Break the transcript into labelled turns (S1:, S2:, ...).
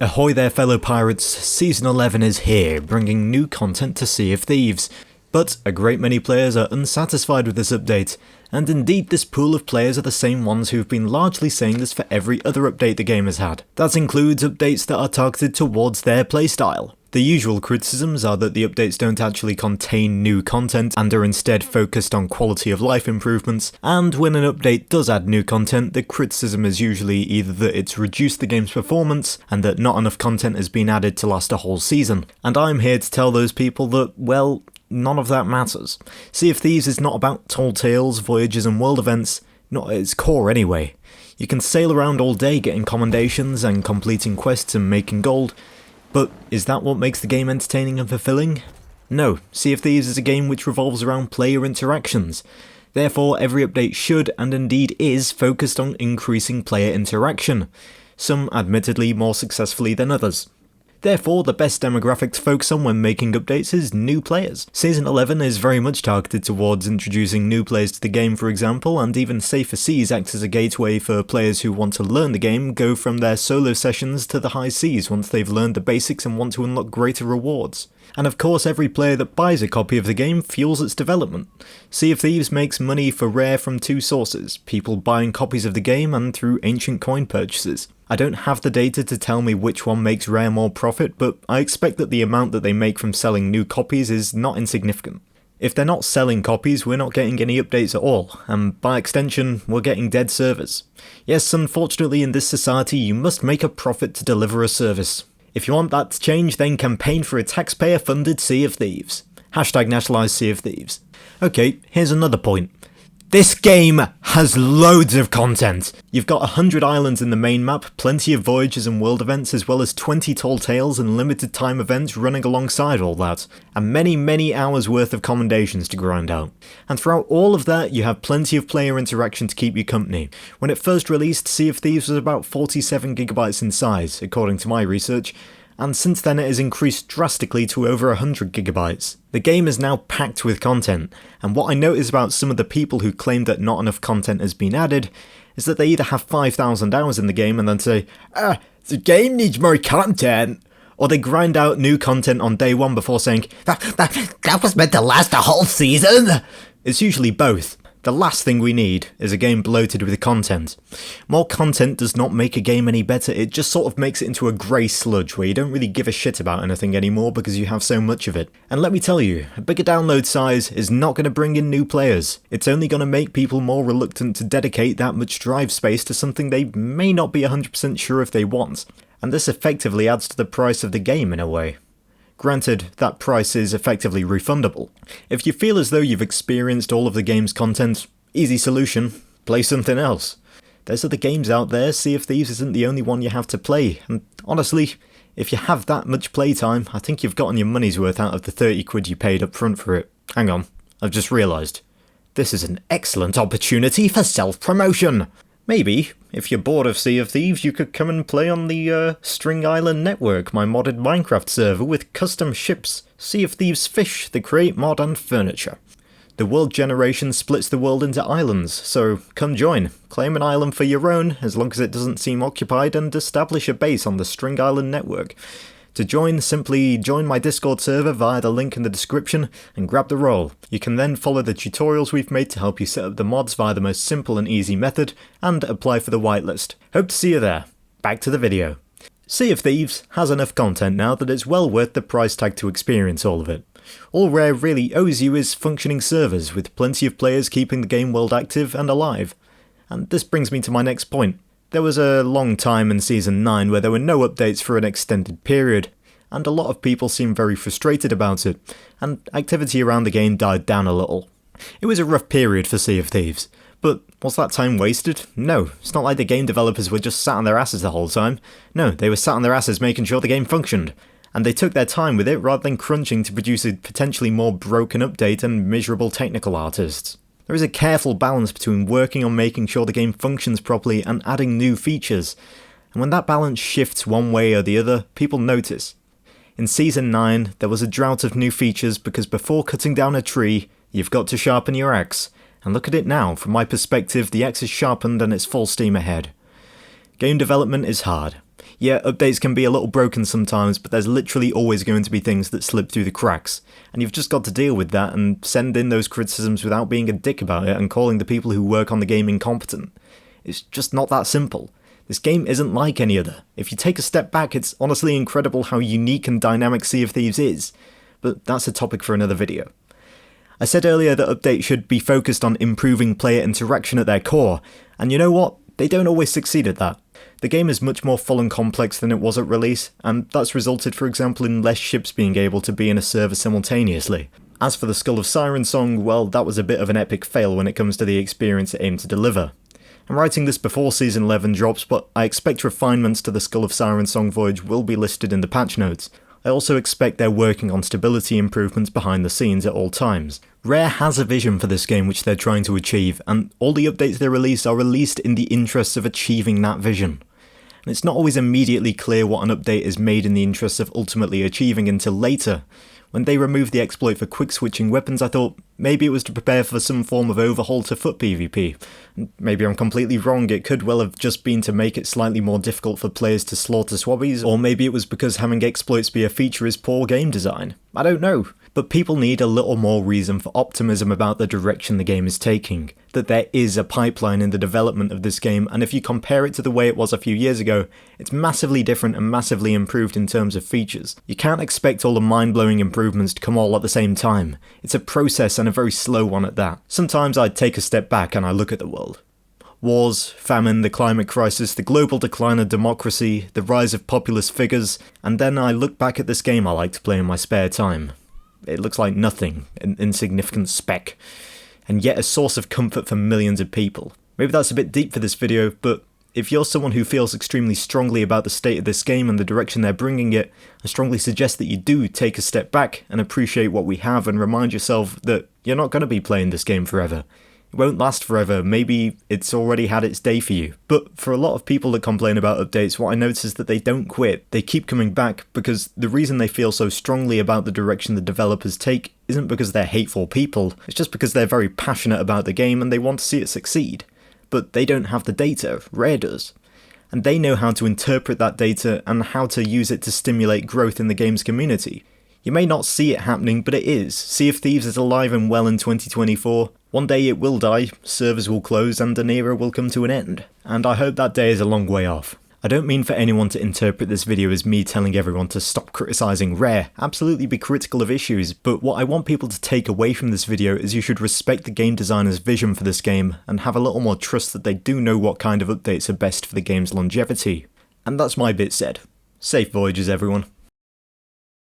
S1: Ahoy there fellow pirates, Season 11 is here, bringing new content to Sea of Thieves. But a great many players are unsatisfied with this update, and indeed this pool of players are the same ones who've been largely saying this for every other update the game has had. That includes updates that are targeted towards their playstyle. The usual criticisms are that the updates don't actually contain new content and are instead focused on quality of life improvements, and when an update does add new content, the criticism is usually either that it's reduced the game's performance and that not enough content has been added to last a whole season. And I'm here to tell those people that, well, none of that matters. Sea of Thieves is not about tall tales, voyages and world events, not at its core anyway. You can sail around all day getting commendations and completing quests and making gold, but is that what makes the game entertaining and fulfilling? No, Sea of Thieves is a game which revolves around player interactions. Therefore, every update should, and indeed is, focused on increasing player interaction, some admittedly more successfully than others. Therefore, the best demographic to focus on when making updates is new players. Season 11 is very much targeted towards introducing new players to the game, for example, and even Safer Seas acts as a gateway for players who want to learn the game, go from their solo sessions to the high seas once they've learned the basics and want to unlock greater rewards. And of course, every player that buys a copy of the game fuels its development. Sea of Thieves makes money for Rare from two sources, people buying copies of the game and through ancient coin purchases. I don't have the data to tell me which one makes Rare more profit, but I expect that the amount that they make from selling new copies is not insignificant. If they're not selling copies, we're not getting any updates at all, and by extension, we're getting dead servers. Yes, unfortunately in this society you must make a profit to deliver a service. If you want that to change, then campaign for a taxpayer-funded Sea of Thieves. Hashtag nationalise Sea of Thieves. Okay, here's another point. This game has loads of content! You've got 100 islands in the main map, plenty of voyages and world events, as well as 20 tall tales and limited time events running alongside all that, and many hours worth of commendations to grind out. And throughout all of that, you have plenty of player interaction to keep you company. When it first released, Sea of Thieves was about 47GB in size, according to my research, and since then it has increased drastically to over 100GB. The game is now packed with content, and what I notice about some of the people who claim that not enough content has been added is that they either have 5,000 hours in the game and then say, the game needs more content, or they grind out new content on day one before saying, that was meant to last a whole season! It's usually both. The last thing we need is a game bloated with content. More content does not make a game any better, it just sort of makes it into a grey sludge where you don't really give a shit about anything anymore because you have so much of it. And let me tell you, a bigger download size is not going to bring in new players. It's only going to make people more reluctant to dedicate that much drive space to something they may not be 100% sure if they want. And this effectively adds to the price of the game in a way. Granted, that price is effectively refundable. If you feel as though you've experienced all of the game's content, easy solution, play something else. There's other games out there, Sea of Thieves isn't the only one you have to play, and honestly, if you have that much playtime, I think you've gotten your money's worth out of the 30 quid you paid up front for it. Hang on, I've just realised. This is an excellent opportunity for self-promotion! Maybe, if you're bored of Sea of Thieves, you could come and play on the String Island Network, my modded Minecraft server with custom ships, Sea of Thieves fish, the crate mod and furniture. The world generation splits the world into islands, so come join. Claim an island for your own, as long as it doesn't seem occupied, and establish a base on the String Island Network. To join, simply join my Discord server via the link in the description and grab the role. You can then follow the tutorials we've made to help you set up the mods via the most simple and easy method, and apply for the whitelist. Hope to see you there. Back to the video. Sea of Thieves has enough content now that it's well worth the price tag to experience all of it. All Rare really owes you is functioning servers, with plenty of players keeping the game world active and alive. And this brings me to my next point. There was a long time in Season 9 where there were no updates for an extended period, and a lot of people seemed very frustrated about it, and activity around the game died down a little. It was a rough period for Sea of Thieves, but was that time wasted? No, it's not like the game developers were just sat on their asses the whole time. No, they were sat on their asses making sure the game functioned, and they took their time with it rather than crunching to produce a potentially more broken update and miserable technical artists. There is a careful balance between working on making sure the game functions properly and adding new features, and when that balance shifts one way or the other, people notice. In Season 9, there was a drought of new features because before cutting down a tree, you've got to sharpen your axe, and look at it now, from my perspective the axe is sharpened and it's full steam ahead. Game development is hard. Yeah, updates can be a little broken sometimes, but there's literally always going to be things that slip through the cracks, and you've just got to deal with that and send in those criticisms without being a dick about it and calling the people who work on the game incompetent. It's just not that simple. This game isn't like any other. If you take a step back, it's honestly incredible how unique and dynamic Sea of Thieves is, but that's a topic for another video. I said earlier that updates should be focused on improving player interaction at their core, and you know what? They don't always succeed at that. The game is much more full and complex than it was at release, and that's resulted, for example, in less ships being able to be in a server simultaneously. As for the Skull of Sirensong, well, that was a bit of an epic fail when it comes to the experience it aimed to deliver. I'm writing this before Season 11 drops, but I expect refinements to the Skull of Sirensong voyage will be listed in the patch notes. I also expect they're working on stability improvements behind the scenes at all times. Rare has a vision for this game which they're trying to achieve, and all the updates they release are released in the interests of achieving that vision. And it's not always immediately clear what an update is made in the interests of ultimately achieving until later. When they removed the exploit for quick switching weapons, I thought maybe it was to prepare for some form of overhaul to foot PvP. Maybe I'm completely wrong, it could well have just been to make it slightly more difficult for players to slaughter swabbies, or maybe it was because having exploits be a feature is poor game design. I don't know. But people need a little more reason for optimism about the direction the game is taking, that there is a pipeline in the development of this game, and if you compare it to the way it was a few years ago, it's massively different and massively improved in terms of features. You can't expect all the mind-blowing improvements to come all at the same time. It's a process and a very slow one at that. Sometimes I take a step back and I look at the world. Wars, famine, the climate crisis, the global decline of democracy, the rise of populist figures, and then I look back at this game I like to play in my spare time. It looks like nothing, an insignificant speck, and yet a source of comfort for millions of people. Maybe that's a bit deep for this video, but if you're someone who feels extremely strongly about the state of this game and the direction they're bringing it, I strongly suggest that you do take a step back and appreciate what we have and remind yourself that you're not going to be playing this game forever. It won't last forever, maybe it's already had its day for you. But for a lot of people that complain about updates, what I notice is that they don't quit. They keep coming back because the reason they feel so strongly about the direction the developers take isn't because they're hateful people, it's just because they're very passionate about the game and they want to see it succeed. But they don't have the data, Rare does. And they know how to interpret that data and how to use it to stimulate growth in the game's community. You may not see it happening, but it is. Sea of Thieves is alive and well in 2024. One day it will die, servers will close, and an era will come to an end. And I hope that day is a long way off. I don't mean for anyone to interpret this video as me telling everyone to stop criticising Rare. Absolutely be critical of issues, but what I want people to take away from this video is you should respect the game designer's vision for this game, and have a little more trust that they do know what kind of updates are best for the game's longevity. And that's my bit said. Safe voyages, everyone.